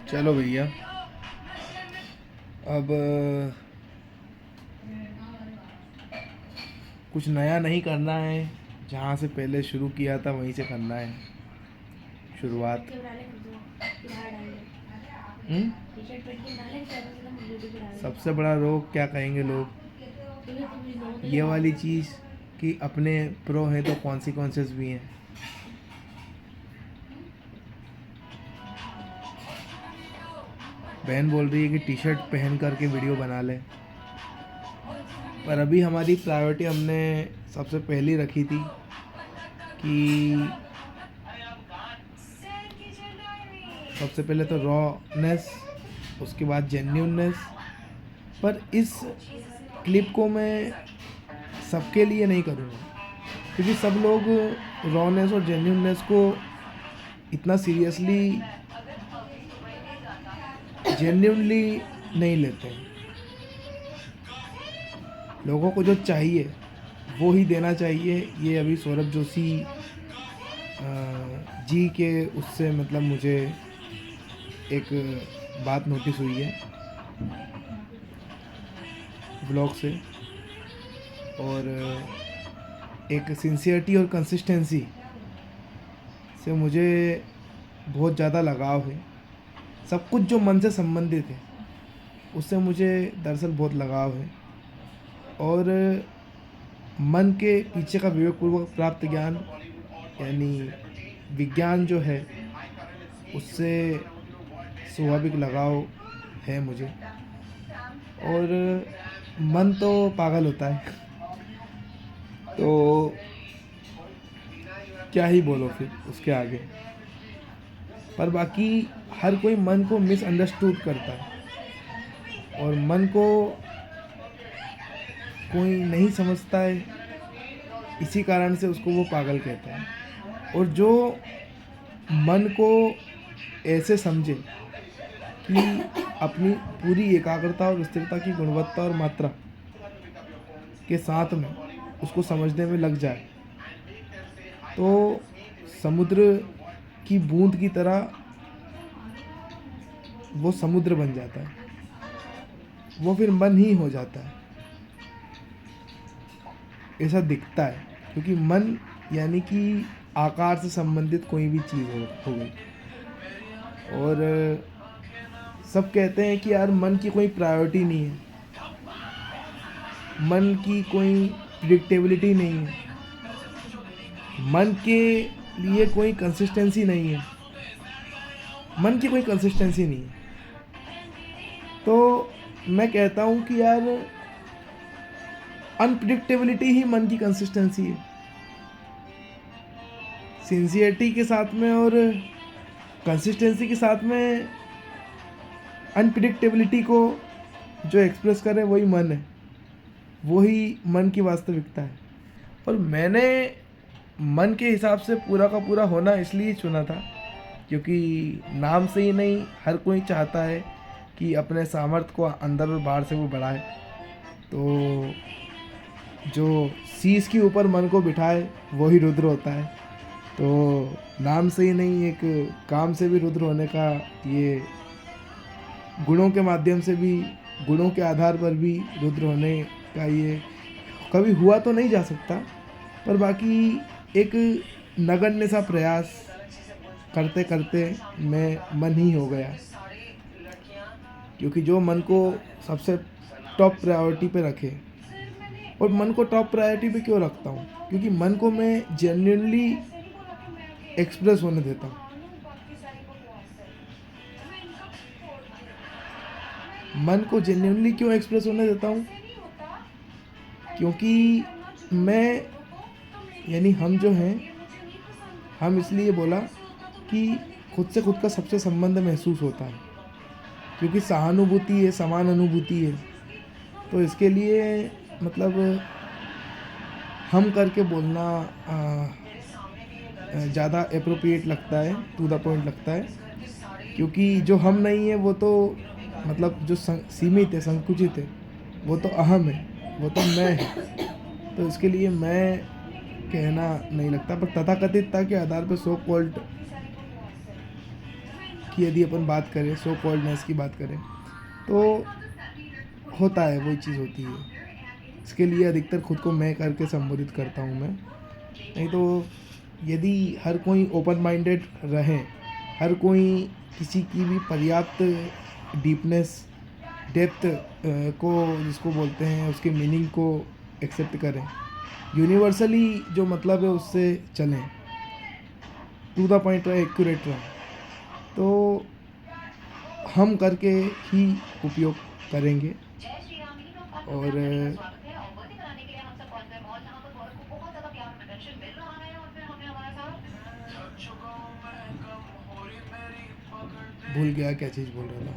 चलो भैया, अब कुछ नया नहीं करना है। जहाँ से पहले शुरू किया था वहीं से करना है शुरुआत। हम्म? सबसे बड़ा रोग क्या कहेंगे लोग? ये वाली चीज़ कि अपने प्रो हैं तो कॉन्सिक्वेंसेस भी हैं। बहन बोल रही है कि टी शर्ट पहन करके वीडियो बना ले, पर अभी हमारी प्रायोरिटी हमने सबसे पहली रखी थी कि सबसे पहले तो रॉनेस, उसके बाद जेन्यूननेस। पर इस क्लिप को मैं सबके लिए नहीं करूँगा, क्योंकि सब लोग रॉनेस और जेन्यूननेस को इतना सीरियसली जेन्यूनली नहीं लेते हैं। लोगों को जो चाहिए वो ही देना चाहिए। ये अभी सौरभ जोशी जी के उससे मतलब मुझे एक बात नोटिस हुई है ब्लॉग से, और एक सिंसियरिटी और कंसिस्टेंसी से मुझे बहुत ज़्यादा लगाव है। सब कुछ जो मन से संबंधित है उससे मुझे दरअसल बहुत लगाव है, और मन के पीछे का विवेकपूर्वक प्राप्त ज्ञान यानी विज्ञान जो है उससे स्वाभाविक लगाव है मुझे। और मन तो पागल होता है, तो क्या ही बोलो फिर उसके आगे। पर बाकी हर कोई मन को मिसअंडरस्टूड करता है, और मन को कोई नहीं समझता है, इसी कारण से उसको वो पागल कहता है। और जो मन को ऐसे समझे कि अपनी पूरी एकाग्रता और स्थिरता की गुणवत्ता और मात्रा के साथ में उसको समझने में लग जाए, तो समुद्र की बूंद की तरह वो समुद्र बन जाता है, वो फिर मन ही हो जाता है, ऐसा दिखता है। क्योंकि मन यानी कि आकार से संबंधित कोई भी चीज़ हो गई। और सब कहते हैं कि यार मन की कोई प्रायोरिटी नहीं है, मन की कोई प्रिडिक्टेबिलिटी नहीं है, मन के लिए कोई कंसिस्टेंसी नहीं है, मन की कोई कंसिस्टेंसी नहीं है। तो मैं कहता हूँ कि यार अनप्रिडिक्टेबिलिटी ही मन की कंसिस्टेंसी है। सिंसियरिटी के साथ में और कंसिस्टेंसी के साथ में अनप्रिडिक्टेबिलिटी को जो एक्सप्रेस करे वही मन है, वही मन की वास्तविकता है। और मैंने मन के हिसाब से पूरा का पूरा होना इसलिए चुना था क्योंकि नाम से ही नहीं, हर कोई चाहता है कि अपने सामर्थ्य को अंदर और बाहर से वो बढ़ाए। तो जो शीश के ऊपर मन को बिठाए वही रुद्र होता है। तो नाम से ही नहीं, एक काम से भी रुद्र होने का, ये गुणों के माध्यम से भी, गुणों के आधार पर भी रुद्र होने का ये कभी हुआ तो नहीं जा सकता, पर बाकी एक नगण्य सा प्रयास करते करते मैं मन ही हो गया। क्योंकि जो मन को सबसे टॉप प्रायोरिटी पे रखे, और मन को टॉप प्रायोरिटी पे क्यों रखता हूँ, क्योंकि मन को मैं जेन्युइनली एक्सप्रेस होने देता हूँ। मन को जेन्युइनली क्यों एक्सप्रेस होने देता हूँ, क्योंकि मैं यानी हम जो हैं, हम इसलिए बोला कि खुद से खुद का सबसे संबंध महसूस होता है, क्योंकि सहानुभूति है, समान अनुभूति है। तो इसके लिए मतलब हम करके बोलना ज़्यादा अप्रोप्रिएट लगता है, टू द पॉइंट लगता है। क्योंकि जो हम नहीं है वो तो मतलब जो सीमित है, संकुचित है, वो तो अहम है, वो तो मैं है। तो इसके लिए मैं कहना नहीं लगता। पर तथाकथितता के आधार पर सो कॉल्ड की यदि अपन बात करें, सो कॉल्डनेस की बात करें, तो होता है, वही चीज़ होती है। इसके लिए अधिकतर खुद को मैं करके संबोधित करता हूँ मैं। नहीं तो यदि हर कोई ओपन माइंडेड रहे, हर कोई किसी की भी पर्याप्त डीपनेस, डेप्थ को जिसको बोलते हैं उसके मीनिंग को एक्सेप्ट करें, यूनिवर्सली जो मतलब है उससे चलें, टू द पॉइंट रहे, एक्यूरेट रहे, तो हम करके ही उपयोग करेंगे। और भूल गया क्या चीज़ बोल रहा था।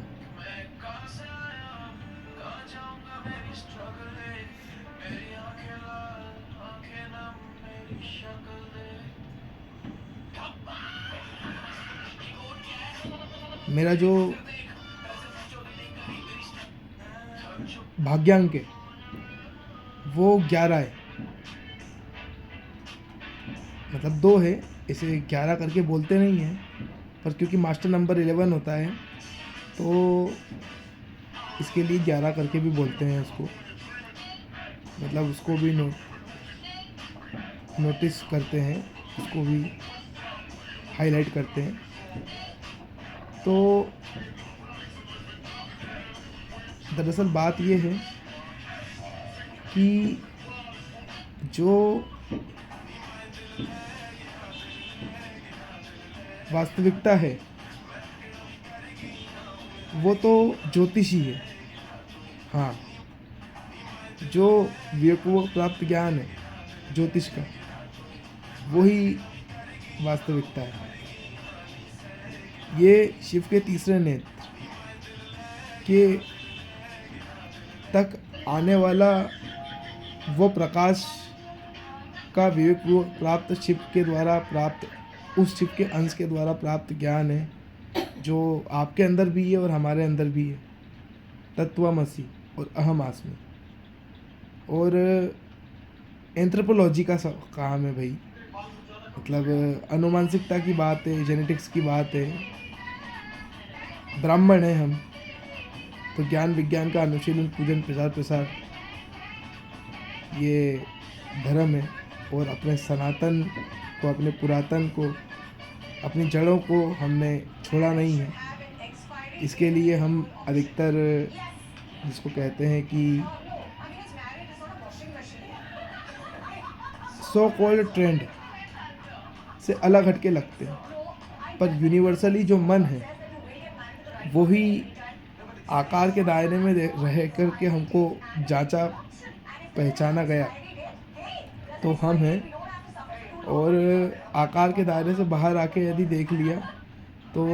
मेरा जो भाग्यांक है वो 11 है, मतलब 2 है, इसे 11 करके बोलते नहीं हैं, पर क्योंकि मास्टर नंबर 11 होता है तो इसके लिए 11 करके भी बोलते हैं उसको, मतलब उसको भी नोटिस करते हैं, उसको भी हाईलाइट करते हैं। तो दरअसल बात ये है कि जो वास्तविकता है वो तो ज्योतिषी है। हाँ, जो विवेकपूर्वक प्राप्त ज्ञान है ज्योतिष का, वही वास्तविकता है। ये शिव के तीसरे नेत्र के तक आने वाला वो प्रकाश का विवेकपूर्वक प्राप्त शिव के द्वारा प्राप्त, उस शिव के अंश के द्वारा प्राप्त ज्ञान है जो आपके अंदर भी है और हमारे अंदर भी है, तत्वमसि और अहम आस्मि। और एंथ्रोपोलॉजी का काम है भाई, मतलब अनुमानसिकता की बात है, जेनेटिक्स की बात है, ब्राह्मण है हम, तो ज्ञान विज्ञान का अनुशीलन, पूजन, प्रचार प्रसार ये धर्म है। और अपने सनातन को, अपने पुरातन को, अपनी जड़ों को हमने छोड़ा नहीं है। इसके लिए हम अधिकतर जिसको कहते हैं कि सो कॉल्ड ट्रेंड से अलग हटके लगते हैं, पर यूनिवर्सली जो मन है वही आकार के दायरे में रह कर के हमको जांचा पहचाना गया तो हम हैं। और आकार के दायरे से बाहर आके यदि देख लिया तो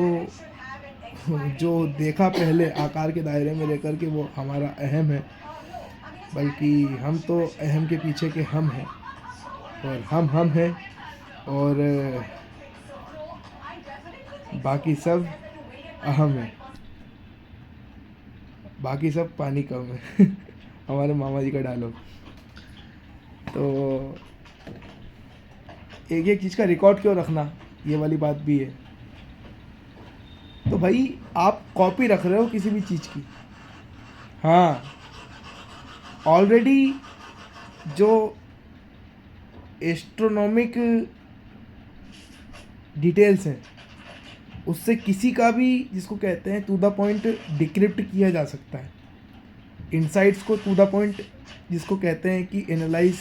जो देखा पहले आकार के दायरे में रह कर के वो हमारा अहम है, बल्कि हम तो अहम के पीछे के हम हैं, और हम हैं, और बाकी सब अहम है, बाकी सब पानी कम है हमारे मामा जी का डायलॉग। तो एक एक चीज़ का रिकॉर्ड क्यों रखना, ये वाली बात भी है। तो भाई आप कॉपी रख रहे हो किसी भी चीज़ की, हाँ, ऑलरेडी जो एस्ट्रोनॉमिक डिटेल्स हैं उससे किसी का भी, जिसको कहते हैं टू द पॉइंट, डिक्रिप्ट किया जा सकता है। इनसाइट्स को टू द पॉइंट जिसको कहते हैं कि एनालाइज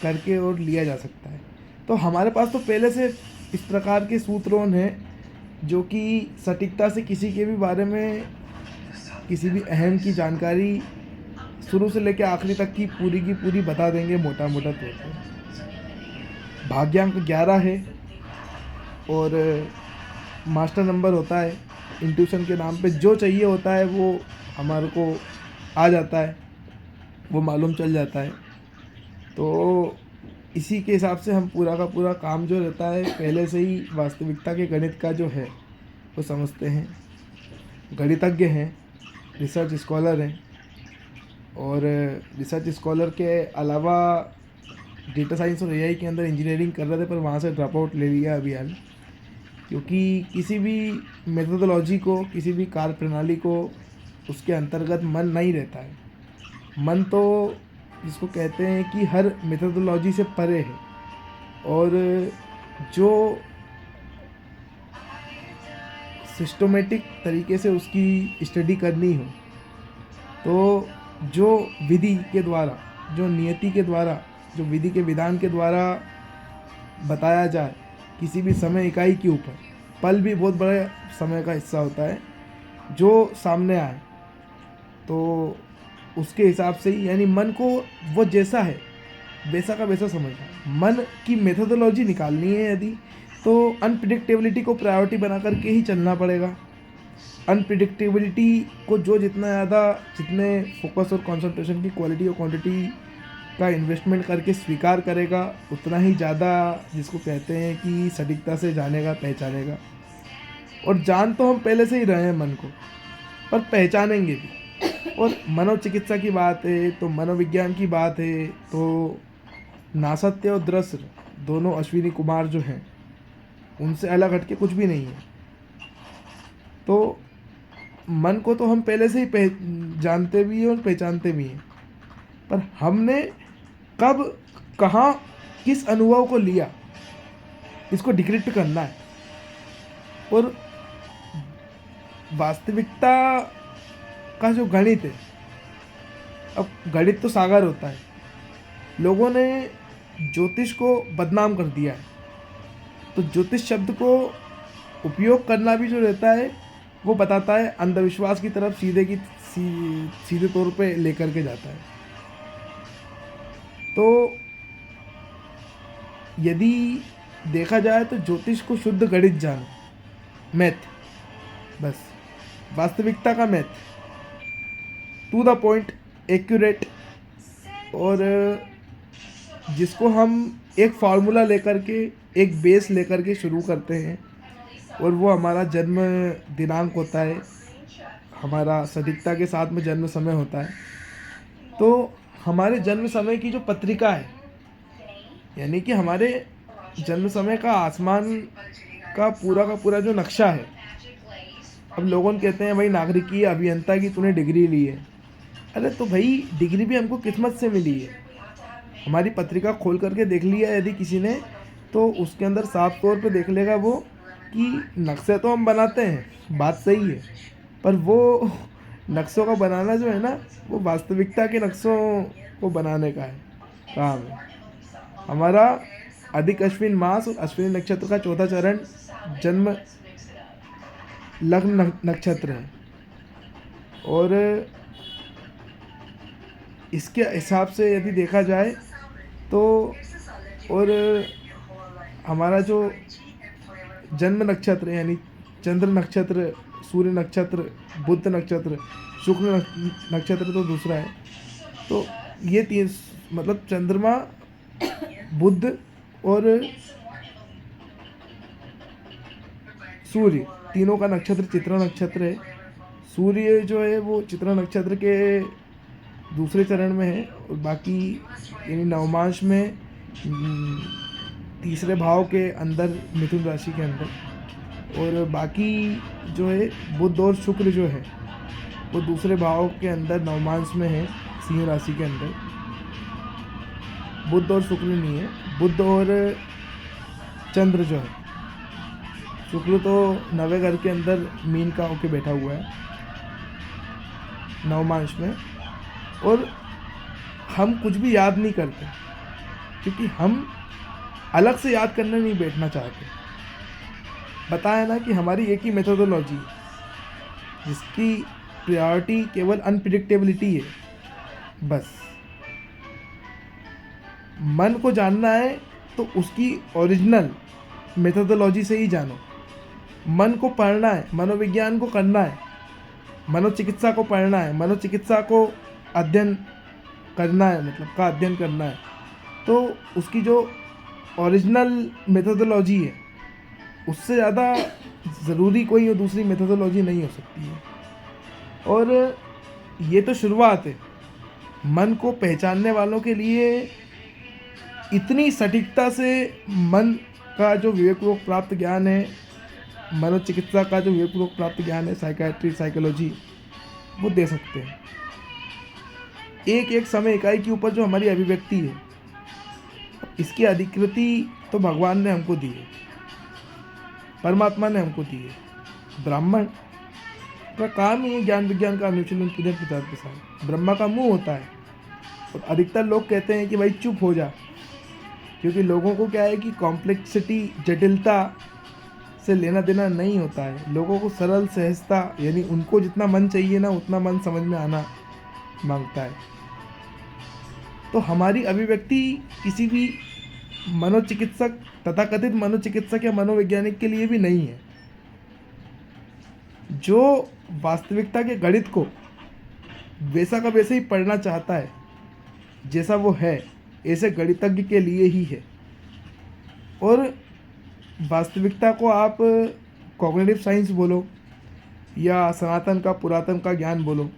करके और लिया जा सकता है। तो हमारे पास तो पहले से इस प्रकार के सूत्रों हैं जो कि सटीकता से किसी के भी बारे में, किसी भी अहम की जानकारी शुरू से लेकर आखिरी तक की पूरी बता देंगे मोटा मोटा तौर पर। भाग्यांक 11 है और मास्टर नंबर होता है। इंट्यूशन के नाम पे जो चाहिए होता है वो हमारे को आ जाता है, वो मालूम चल जाता है। तो इसी के हिसाब से हम पूरा का पूरा काम जो रहता है पहले से ही वास्तविकता के गणित का जो है वो समझते हैं। गणितज्ञ हैं, रिसर्च स्कॉलर हैं, और रिसर्च स्कॉलर के अलावा डेटा साइंस और एआई के अंदर इंजीनियरिंग कर रहे थे, पर वहाँ से ड्रॉप आउट ले लिया अभी हाल। क्योंकि किसी भी मेथोडोलॉजी को, किसी भी कार्य प्रणाली को, उसके अंतर्गत मन नहीं रहता है। मन तो जिसको कहते हैं कि हर मेथोडोलॉजी से परे है, और जो सिस्टमेटिक तरीके से उसकी स्टडी करनी हो, तो जो विधि के द्वारा, जो नियति के द्वारा, जो विधि के विधान के द्वारा बताया जाए किसी भी समय इकाई के ऊपर, पल भी बहुत बड़ा समय का हिस्सा होता है, जो सामने आए तो उसके हिसाब से ही, यानी मन को वो जैसा है वैसा का वैसा समझना। मन की मेथोडोलॉजी निकालनी है यदि, तो अनप्रिडिक्टेबिलिटी को प्रायोरिटी बना करके ही चलना पड़ेगा। अनप्रिडिक्टेबिलिटी को जो जितने फोकस और कंसंट्रेशन की क्वालिटी और क्वांटिटी का इन्वेस्टमेंट करके स्वीकार करेगा, उतना ही ज़्यादा जिसको कहते हैं कि सटीकता से जानेगा, पहचानेगा। और जान तो हम पहले से ही रहे हैं मन को, पर पहचानेंगे भी। और मनोचिकित्सा की बात है तो मनोविज्ञान की बात है तो नासत्य और दृश्य दोनों अश्विनी कुमार जो हैं, उनसे अलग हटके कुछ भी नहीं है। तो मन को तो हम पहले से ही जानते भी हैं और पहचानते भी हैं, पर हमने कब, कहाँ, किस अनुभव को लिया, इसको डिक्रिप्ट करना है। और वास्तविकता का जो गणित है, अब गणित तो सागर होता है, लोगों ने ज्योतिष को बदनाम कर दिया है, तो ज्योतिष शब्द को उपयोग करना भी जो रहता है वो बताता है अंधविश्वास की तरफ सीधे तौर पे लेकर के जाता है। तो यदि देखा जाए तो ज्योतिष को शुद्ध गणित जानो, मैथ, बस वास्तविकता का math, to the point, accurate, और जिसको हम एक फार्मूला लेकर के, एक बेस लेकर के शुरू करते हैं, और वो हमारा जन्म दिनांक होता है, हमारा सटीकता के साथ में जन्म समय होता है। तो हमारे जन्म समय की जो पत्रिका है, यानी कि हमारे जन्म समय का आसमान का पूरा जो नक्शा है, अब लोगों कहते हैं भाई नागरिकी अभियंता की तूने डिग्री ली है। अरे तो भाई डिग्री भी हमको किस्मत से मिली है। हमारी पत्रिका खोल करके देख लिया यदि किसी ने, तो उसके अंदर साफ तौर पे देख लेगा वो कि नक्शे तो हम बनाते हैं, बात सही है, पर वो नक्शों का बनाना जो है ना, वो वास्तविकता के नक्शों को बनाने का है काम है। हमारा अधिक अश्विन मास और अश्विनी नक्षत्र का चौथा चरण जन्म लग्न नक्षत्र है, और इसके हिसाब से यदि देखा जाए तो, और हमारा जो जन्म नक्षत्र यानी चंद्र नक्षत्र, सूर्य नक्षत्र, बुध नक्षत्र, शुक्र नक्षत्र तो दूसरा है। तो ये तीन, मतलब चंद्रमा, बुध और सूर्य, तीनों का नक्षत्र चित्रा नक्षत्र है। सूर्य जो है वो चित्रा नक्षत्र के दूसरे चरण में है, और बाकी यानी नवमांश में तीसरे भाव के अंदर, मिथुन राशि के अंदर, और बाकी जो है बुध और शुक्र जो है वो दूसरे भाव के अंदर नवमांश में है, सिंह राशि के अंदर। बुध और शुक्र नहीं है, बुध और चंद्र जो है, शुक्र तो नवे घर के अंदर मीन का होके बैठा हुआ है नवमांश में। और हम कुछ भी याद नहीं करते, क्योंकि हम अलग से याद करने नहीं बैठना चाहते। बताया ना कि हमारी एक ही मेथोडोलॉजी जिसकी प्रायोरिटी केवल अनप्रिडिक्टेबिलिटी है। बस मन को जानना है तो उसकी ओरिजिनल मेथोडोलॉजी से ही जानो। मन को पढ़ना है, मनोविज्ञान को करना है, मनोचिकित्सा को पढ़ना है, मनोचिकित्सा को अध्ययन करना है, मतलब का अध्ययन करना है, तो उसकी जो ओरिजिनल मेथोडोलॉजी है उससे ज़्यादा ज़रूरी कोई दूसरी मेथोडोलॉजी नहीं हो सकती है। और ये तो शुरुआत है। मन को पहचानने वालों के लिए इतनी सटीकता से मन का जो विवेकपूर्वक प्राप्त ज्ञान है मनोचिकित्सा का जो विवेकपूर्वक प्राप्त ज्ञान है, साइकियाट्री, साइकोलॉजी, वो दे सकते हैं। एक एक समय इकाई के ऊपर जो हमारी अभिव्यक्ति है, इसकी अधिकृति तो भगवान ने हमको दी है, परमात्मा ने हमको दी है। ब्राह्मण का काम ही है ज्ञान विज्ञान का अनुशीलन, पूजन, प्रचार प्रसार। ब्रह्मा का मुंह होता है। और अधिकतर लोग कहते हैं कि भाई चुप हो जा, क्योंकि लोगों को क्या है कि कॉम्प्लेक्सिटी, जटिलता से लेना देना नहीं होता है। लोगों को सरल, सहजता, यानी उनको जितना मन चाहिए ना उतना मन समझ में आना मांगता है। तो हमारी अभिव्यक्ति किसी भी मनोचिकित्सक, तथाकथित मनोचिकित्सक या मनोवैज्ञानिक के लिए भी नहीं है। जो वास्तविकता के गणित को वैसा का वैसे ही पढ़ना चाहता है जैसा वो है, ऐसे गणितज्ञ के लिए ही है। और वास्तविकता को आप कॉग्निटिव साइंस बोलो या सनातन का, पुरातन का ज्ञान बोलो,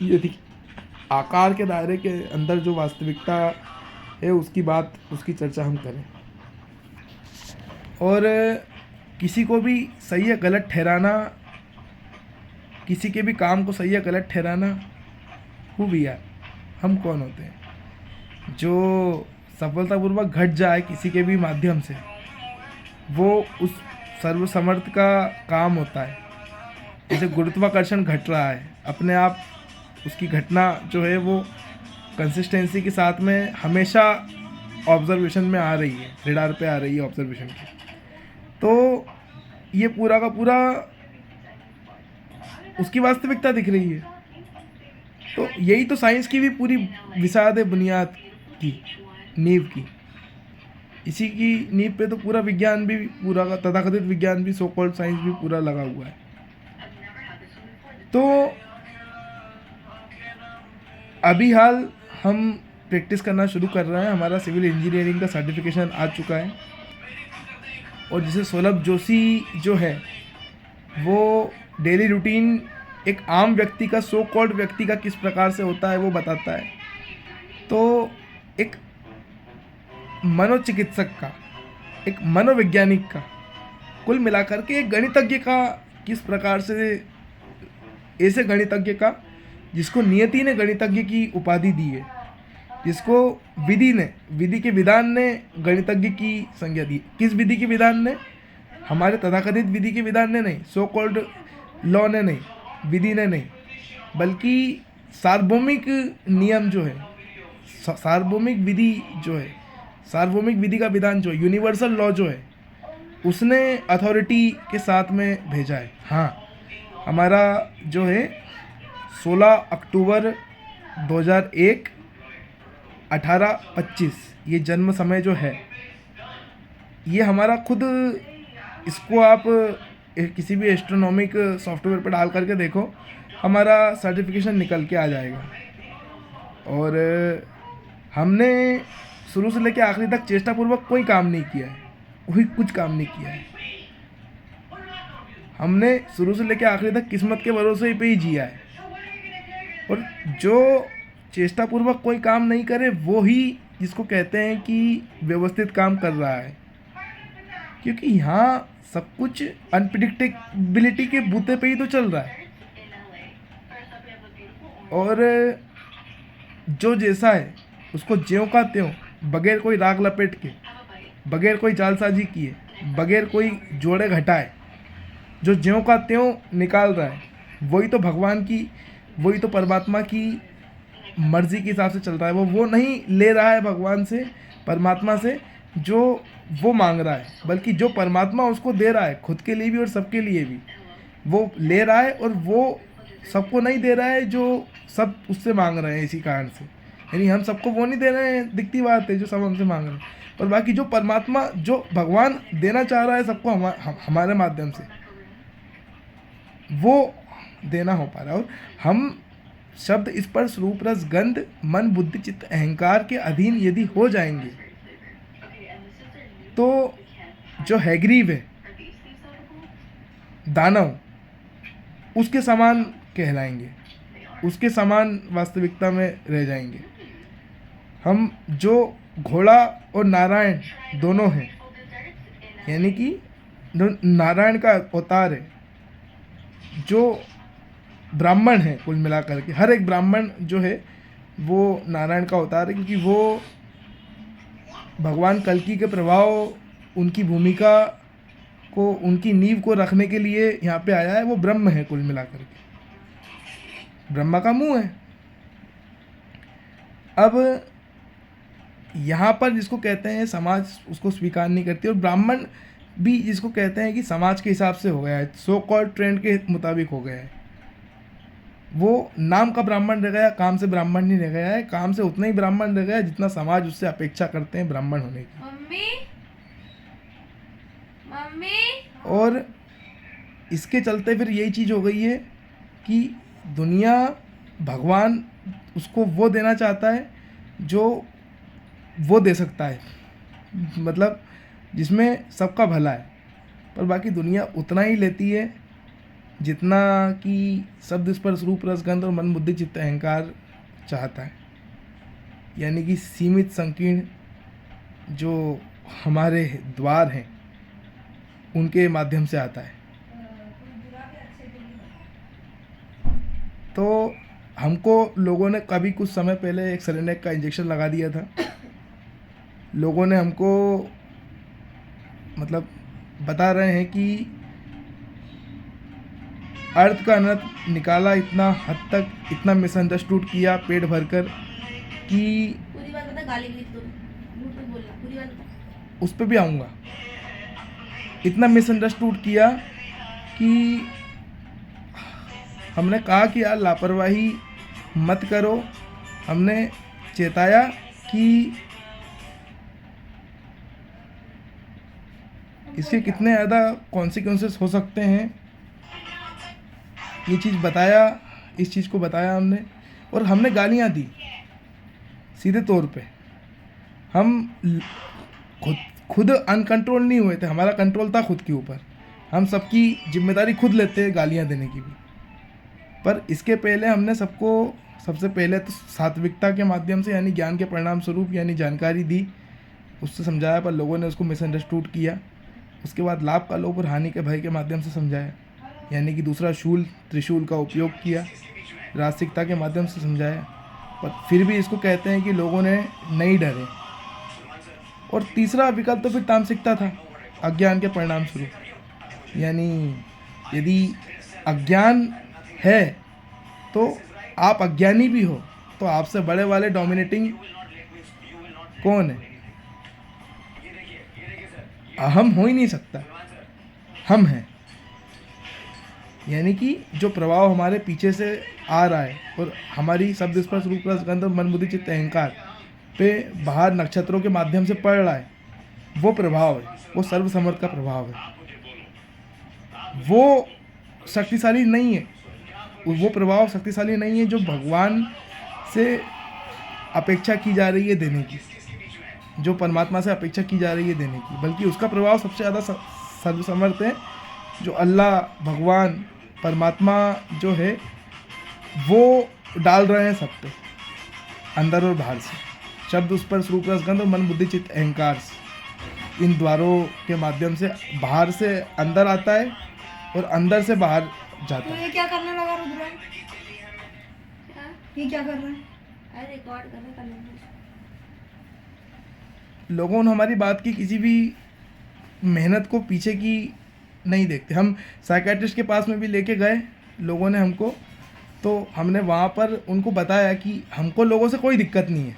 यदि आकार के दायरे के अंदर जो वास्तविकता है उसकी बात, उसकी चर्चा हम करें, और किसी को भी सही या गलत ठहराना, किसी के भी काम को सही या गलत ठहराना, वो भी यार हम कौन होते हैं जो सफलतापूर्वक घट जाए किसी के भी माध्यम से, वो उस सर्वसमर्थ का काम होता है। जैसे गुरुत्वाकर्षण घट रहा है, अपने आप उसकी घटना जो है वो कंसिस्टेंसी के साथ में हमेशा ऑब्जर्वेशन में आ रही है, रेडार पे आ रही है ऑब्जर्वेशन की। तो ये पूरा का पूरा उसकी वास्तविकता दिख रही है। तो यही तो साइंस की भी पूरी विसाद है, बुनियाद की, नींव की। इसी की नींव पे तो पूरा विज्ञान भी, पूरा का तथाकथित विज्ञान भी, सो कॉल्ड साइंस भी पूरा लगा हुआ है। तो अभी हाल हम प्रैक्टिस करना शुरू कर रहे हैं। हमारा सिविल इंजीनियरिंग का सर्टिफिकेशन आ चुका है, और जिसे सौलभ जोशी जो है वो डेली रूटीन एक आम व्यक्ति का, सो कॉल्ड व्यक्ति का किस प्रकार से होता है वो बताता है। तो एक मनोचिकित्सक का, एक मनोवैज्ञानिक का, कुल मिलाकर के एक गणितज्ञ का किस प्रकार से, ऐसे गणितज्ञ का जिसको नियति ने गणितज्ञ की उपाधि दी है, जिसको विधि के विधान ने गणितज्ञ की संज्ञा दी। किस विधि के विधान ने? हमारे तथाकथित विधि के विधान ने नहीं, सो कॉल्ड लॉ ने नहीं, विधि ने नहीं, बल्कि सार्वभौमिक नियम जो है, सार्वभौमिक विधि जो है, सार्वभौमिक विधि का विधान जो है, यूनिवर्सल लॉ जो है, उसने अथॉरिटी के साथ में भेजा है। हाँ, हमारा जो है 16 अक्टूबर 2001 18:25 ये जन्म समय जो है, ये हमारा खुद, इसको आप किसी भी एस्ट्रोनॉमिक सॉफ्टवेयर पर डाल करके देखो, हमारा सर्टिफिकेशन निकल के आ जाएगा। और हमने शुरू से लेकर आखिरी तक चेष्टापूर्वक कोई काम नहीं किया है, कोई कुछ काम नहीं किया है। हमने शुरू से लेकर आखिरी तक किस्मत के भरोसे पे ही जिया है। और जो चेष्टापूर्वक कोई काम नहीं करे वो ही जिसको कहते हैं कि व्यवस्थित काम कर रहा है, क्योंकि यहाँ सब कुछ अनप्रिडिक्टेबिलिटी के बूते पे ही तो चल रहा है। और जो जैसा है उसको ज्यों का त्यों, बगैर कोई राग लपेट के, बगैर कोई जालसाजी किए, बगैर कोई जोड़े घटाए, जो ज्यों का त्यों निकाल रहा है, वही तो भगवान की, वही तो परमात्मा की मर्जी के हिसाब से चल रहा है। वो नहीं ले रहा है भगवान से, परमात्मा से जो वो मांग रहा है, बल्कि जो परमात्मा उसको दे रहा है, खुद के लिए भी और सबके लिए भी, वो ले रहा है। और वो सबको नहीं दे रहा है जो सब उससे मांग रहे हैं इसी कारण से, यानी हम सबको वो नहीं दे रहे हैं, दिखती बात है, जो सब हमसे मांग रहे हैं। पर बाकी जो परमात्मा, जो भगवान देना चाह रहा है सबको हमारे माध्यम से, वो देना हो पा रहा है। और हम शब्द, स्पर्श, रूप, रस, गंध, मन, बुद्धि, चित्त, अहंकार के अधीन यदि हो जाएंगे तो जो हैग्रीव है, दानव, उसके समान कहलाएंगे, उसके समान वास्तविकता में रह जाएंगे। हम जो घोड़ा और नारायण दोनों हैं, यानी कि नारायण का अवतार है, जो ब्राह्मण है, कुल मिलाकर के हर एक ब्राह्मण जो है वो नारायण का अवतार है, क्योंकि वो भगवान कल्कि के प्रभाव, उनकी भूमिका को, उनकी नींव को रखने के लिए यहाँ पे आया है। वो ब्रह्म है, कुल मिलाकर के ब्रह्मा का मुंह है। अब यहाँ पर जिसको कहते हैं समाज, उसको स्वीकार नहीं करती, और ब्राह्मण भी जिसको कहते हैं कि समाज के हिसाब से हो गया है, सो कॉल्ड ट्रेंड के मुताबिक हो गया है, वो नाम का ब्राह्मण रह गया, काम से ब्राह्मण नहीं रह गया है। काम से उतना ही ब्राह्मण रह गया जितना समाज उससे अपेक्षा करते हैं ब्राह्मण होने की। मम्मी मम्मी और इसके चलते फिर यही चीज़ हो गई है कि दुनिया, भगवान उसको वो देना चाहता है जो वो दे सकता है, मतलब जिसमें सबका भला है, पर बाकी दुनिया उतना ही लेती है जितना कि शब्द स्पर्श रूप रस गंध और मन बुद्धि चित्त अहंकार चाहता है। यानी कि सीमित संकीर्ण जो हमारे द्वार हैं उनके माध्यम से आता है। तो हमको लोगों ने कभी कुछ समय पहले एक सेलेनेक का इंजेक्शन लगा दिया था। लोगों ने हमको मतलब बता रहे हैं कि अर्थ का अनर्थ निकाला, इतना हद तक इतना मिसअंडरस्टूड किया पेट भरकर कि पूरी बात बता, गाली गई तो मुंह पे बोलना, पूरी बात बता। उस पर भी आऊँगा। इतना मिसअंडरस्टूड किया कि हमने कहा कि यार लापरवाही मत करो। हमने चेताया कि इसके कितने ज़्यादा कॉन्सिक्वेंसेस हो सकते हैं, ये चीज़ बताया, इस चीज़ को बताया हमने। और हमने गालियाँ दी सीधे तौर पे। हम खुद अनकंट्रोल नहीं हुए थे, हमारा कंट्रोल था खुद के ऊपर। हम सबकी जिम्मेदारी खुद लेते हैं गालियाँ देने की भी। पर इसके पहले हमने सबको सबसे पहले तो सात्विकता के माध्यम से, यानी ज्ञान के परिणाम स्वरूप, यानी जानकारी दी, उससे समझाया, पर लोगों ने उसको मिसअंडरस्टूड किया। उसके बाद लाभ का लोभ और हानि के भय के माध्यम से समझाया, यानी कि दूसरा शूल त्रिशूल का उपयोग किया, रास्तिकता के माध्यम से समझाया। पर फिर भी इसको कहते हैं कि लोगों ने नहीं डरे। और तीसरा विकल्प तो फिर तामसिकता था, अज्ञान के परिणाम स्वरूप। यानी यदि अज्ञान है तो आप अज्ञानी भी हो, तो आपसे बड़े वाले डोमिनेटिंग कौन है? अहम हो ही नहीं सकता, हम हैं। यानी कि जो प्रभाव हमारे पीछे से आ रहा है और हमारी शब्द स्पर्श रूप रस गंध मन बुद्धि चित्त अहंकार पे बाहर नक्षत्रों के माध्यम से पड़ रहा है, वो प्रभाव है, वो सर्वसमर्थ का प्रभाव है। वो शक्तिशाली नहीं है, वो प्रभाव शक्तिशाली नहीं है जो भगवान से अपेक्षा की जा रही है देने की, जो परमात्मा से अपेक्षा की जा रही है देने की, बल्कि उसका प्रभाव सबसे ज़्यादा सर्वसमर्थ है, जो अल्लाह, भगवान, परमात्मा जो है वो डाल रहे हैं सब पे, अंदर और बाहर से। शब्द स्पर्श रूप रस गंध और मन बुद्धि चित्त अहंकार, इन द्वारों के माध्यम से बाहर से अंदर आता है और अंदर से बाहर जाता तो है। ये क्या करने लगा रुद्र? ये क्या कर रहा है? अरे रिकॉर्ड कर रहे। लोगों ने हमारी बात की किसी भी मेहनत को पीछे की नहीं देखते। हम साइकेट्रिस्ट के पास में भी लेके गए लोगों ने हमको, तो हमने वहाँ पर उनको बताया कि हमको लोगों से कोई दिक्कत नहीं है,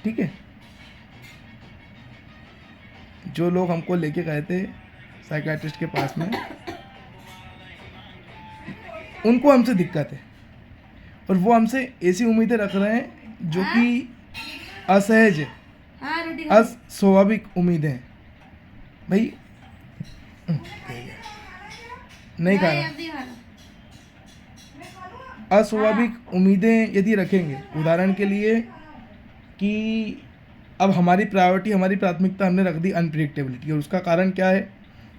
ठीक है। जो लोग हमको लेके गए थे साइकेट्रिस्ट के पास में, उनको हमसे दिक्कत है और वो हमसे ऐसी उम्मीदें रख रहे हैं जो कि असहज है, हाँ रोटी खा। अस्वाभाविक उम्मीदें हैं। भाई नहीं खाना। अब नहीं खाना। अस्वाभाविक उम्मीदें यदि रखेंगे, उदाहरण के लिए कि अब हमारी प्रायोरिटी, हमारी प्राथमिकता हमने रख दी अनप्रिडिक्टेबिलिटी, और उसका कारण क्या है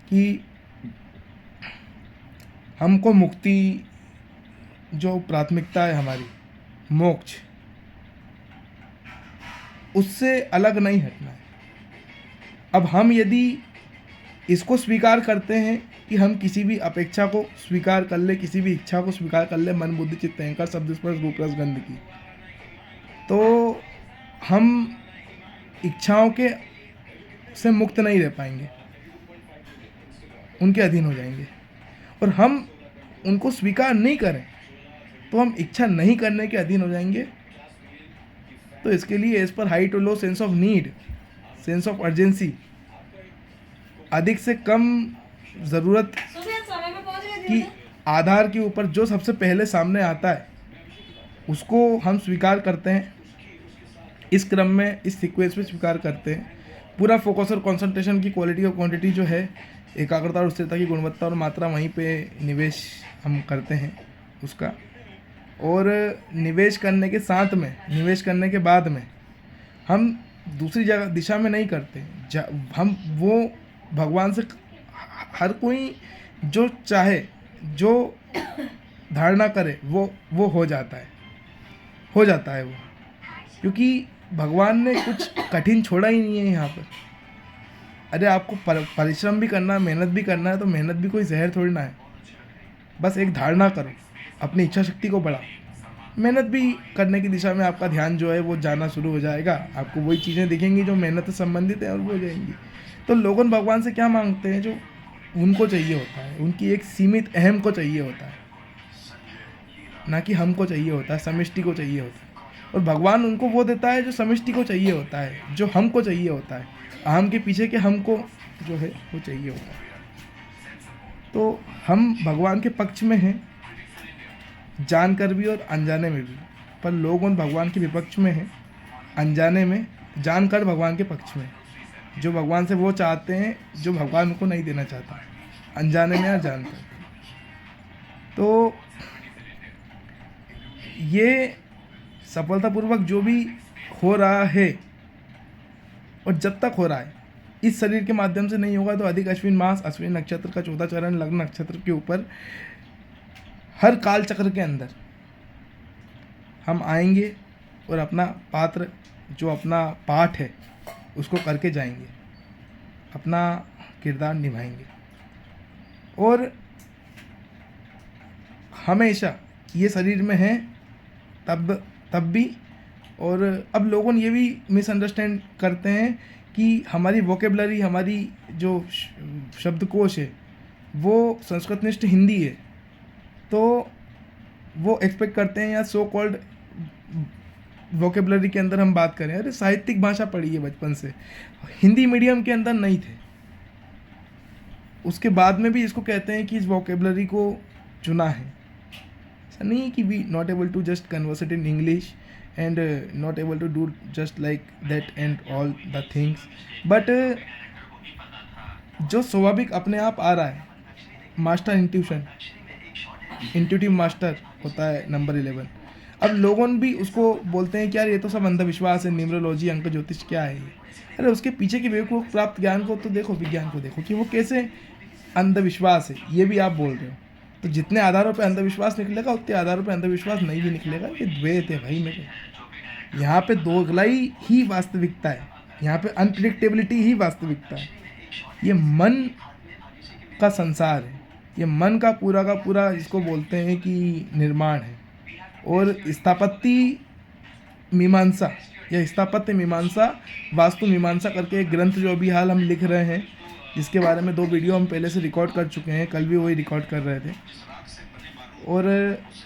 कि हमको मुक्ति, जो प्राथमिकता है हमारी मोक्ष, उससे अलग नहीं हटना है। अब हम यदि इसको स्वीकार करते हैं कि हम किसी भी अपेक्षा को स्वीकार कर ले, किसी भी इच्छा को स्वीकार कर ले, मन बुद्धि चित्त अहंकार शब्द स्पर्श रूप रस गंध की, तो हम इच्छाओं के से मुक्त नहीं रह पाएंगे, उनके अधीन हो जाएंगे। और हम उनको स्वीकार नहीं करें तो हम इच्छा नहीं करने के अधीन हो जाएंगे। तो इसके लिए एज पर high to low sense of need, sense of urgency, अधिक से कम ज़रूरत सुबह समय में पहुंच गए की थे। आधार के ऊपर जो सबसे पहले सामने आता है उसको हम स्वीकार करते हैं। इस क्रम में, इस सीक्वेंस में स्वीकार करते हैं। पूरा फोकस और कंसंट्रेशन की क्वालिटी और क्वांटिटी जो है, एकाग्रता और स्थिरता की गुणवत्ता और मात्रा, वहीं पे निवेश हम करते हैं उसका। और निवेश करने के साथ में, निवेश करने के बाद में हम दूसरी जगह दिशा में नहीं करते। हम वो भगवान से, हर कोई जो चाहे, जो धारणा करे वो हो जाता है वो, क्योंकि भगवान ने कुछ कठिन छोड़ा ही नहीं है यहाँ पर। अरे आपको परिश्रम भी करना है, मेहनत भी करना है, तो मेहनत भी कोई जहर थोड़ी ना है। बस एक धारणा करो, अपनी इच्छा शक्ति को बढ़ाओ, मेहनत भी करने की दिशा में आपका ध्यान जो है वो जाना शुरू हो जाएगा। आपको वही चीज़ें दिखेंगी जो मेहनत से संबंधित है और वो हो जाएंगी। तो लोगन भगवान से क्या मांगते हैं? जो उनको चाहिए होता है, उनकी एक सीमित अहम को चाहिए होता है, ना कि हमको चाहिए होता है, समष्टि को चाहिए होता है। और भगवान उनको वो देता है जो समष्टि को चाहिए होता है, जो हमको चाहिए होता है। अहम के पीछे के हमको जो है वो चाहिए होता है। तो हम भगवान के पक्ष में हैं, जानकर भी और अनजाने में भी, पर लोग उन भगवान के विपक्ष में हैं, अनजाने में, जानकर भगवान के पक्ष में। जो भगवान से वो चाहते हैं जो भगवान उनको नहीं देना चाहता, अनजाने में या जानकर। तो ये सफलतापूर्वक जो भी हो रहा है, और जब तक हो रहा है, इस शरीर के माध्यम से नहीं होगा तो अधिक अश्विन मास, अश्विन नक्षत्र का 14 चरण लग्न नक्षत्र के ऊपर हर काल चक्र के अंदर हम आएंगे और अपना पात्र, जो अपना पाठ है, उसको करके जाएंगे, अपना किरदार निभाएंगे। और हमेशा ये शरीर में है तब भी। और अब लोगों ये भी मिसअंडरस्टैंड करते हैं कि हमारी वोकेबलरी, हमारी जो शब्दकोश है वो संस्कृतनिष्ठ हिंदी है, तो वो एक्सपेक्ट करते हैं या सो कॉल्ड वोकेबलरी के अंदर हम बात करें। अरे साहित्यिक भाषा पढ़ी है बचपन से, हिंदी मीडियम के अंदर नहीं थे, उसके बाद में भी इसको कहते हैं कि इस वोकेबलरी को चुना है। ऐसा नहीं कि we not able to just conversate in English and not able to do just like that and all the things, but जो स्वाभाविक अपने आप आ रहा है, मास्टर इंट्यूटिव मास्टर होता है नंबर 11। अब लोगों भी उसको बोलते हैं कि यार ये तो सब अंधविश्वास है, न्यूमरोलॉजी, अंक ज्योतिष क्या है ये। अरे उसके पीछे के बेवकूफ़ प्राप्त ज्ञान को तो देखो, विज्ञान को देखो कि वो कैसे अंधविश्वास है, ये भी आप बोल रहे हो। तो जितने आधारों पे अंधविश्वास निकलेगा उतने आधारों पे अंधविश्वास नहीं भी निकलेगा। ये द्वैत है भाई मेरे, यहाँ पे दोगलाई ही वास्तविकता है, यहाँ पे अनप्रिडिक्टेबिलिटी ही वास्तविकता है। ये मन का संसार है, ये मन का पूरा जिसको बोलते हैं कि निर्माण है। और स्थापत्य मीमांसा या स्थापत्य मीमांसा, वास्तु मीमांसा करके एक ग्रंथ जो अभी हाल हम लिख रहे हैं, जिसके बारे में 2 वीडियो हम पहले से रिकॉर्ड कर चुके हैं, कल भी वही रिकॉर्ड कर रहे थे। और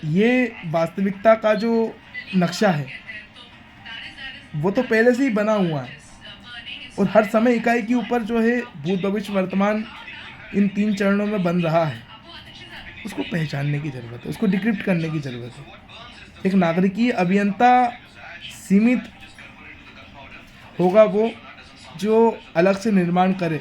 ये वास्तविकता का जो नक्शा है वो तो पहले से ही बना हुआ है, और हर समय इकाई के ऊपर जो है भूत भविष्य वर्तमान इन 3 चरणों में बन रहा है। उसको पहचानने की ज़रूरत है, उसको डिक्रिप्ट करने की ज़रूरत है। एक नागरिकीय अभियंता सीमित होगा वो जो अलग से निर्माण करे,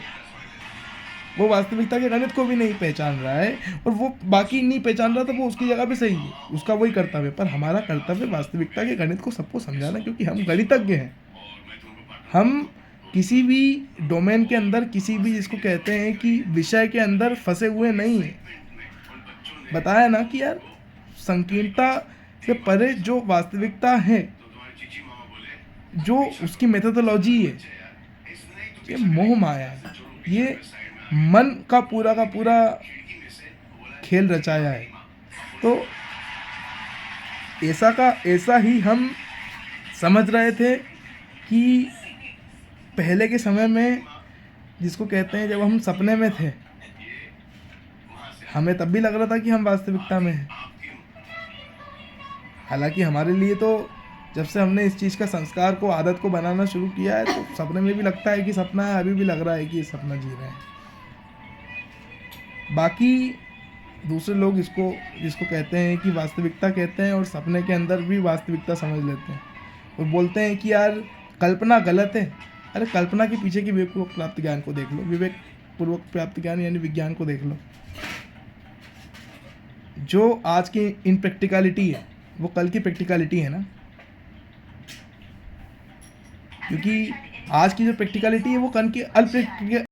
वो वास्तविकता के गणित को भी नहीं पहचान रहा है, और वो बाकी नहीं पहचान रहा तो वो उसकी जगह पे सही है, उसका वही कर्तव्य। पर हमारा कर्तव्य वास्तविकता के गणित को सबको समझाना, क्योंकि हम गणितज्ञ हैं। हम किसी भी डोमेन के अंदर, किसी भी जिसको कहते हैं कि विषय के अंदर फंसे हुए नहीं हैं। बताया ना कि यार संकीर्णता से परे जो वास्तविकता है, जो उसकी मेथोडोलॉजी है, ये मोह माया है, ये मन का पूरा खेल रचाया है। तो ऐसा ही हम समझ रहे थे कि पहले के समय में, जिसको कहते हैं जब हम सपने में थे, हमें तब भी लग रहा था कि हम वास्तविकता में हैं। हालांकि हमारे लिए तो जब से हमने इस चीज़ का संस्कार को, आदत को बनाना शुरू किया है, तो सपने में भी लगता है कि सपना है, अभी भी लग रहा है कि ये सपना जी रहे हैं। बाकी दूसरे लोग जिसको कहते हैं कि वास्तविकता कहते हैं, और सपने के अंदर भी वास्तविकता समझ लेते हैं, और बोलते हैं कि यार कल्पना गलत है। अरे कल्पना के पीछे की विवेकपूर्वक प्राप्त ज्ञान को देख लो, विवेकपूर्वक प्राप्त ज्ञान यानी विज्ञान को देख लो। जो आज की इन प्रैक्टिकलिटी है वो कल की प्रैक्टिकलिटी है ना, क्योंकि आज की जो प्रैक्टिकलिटी है वो कल की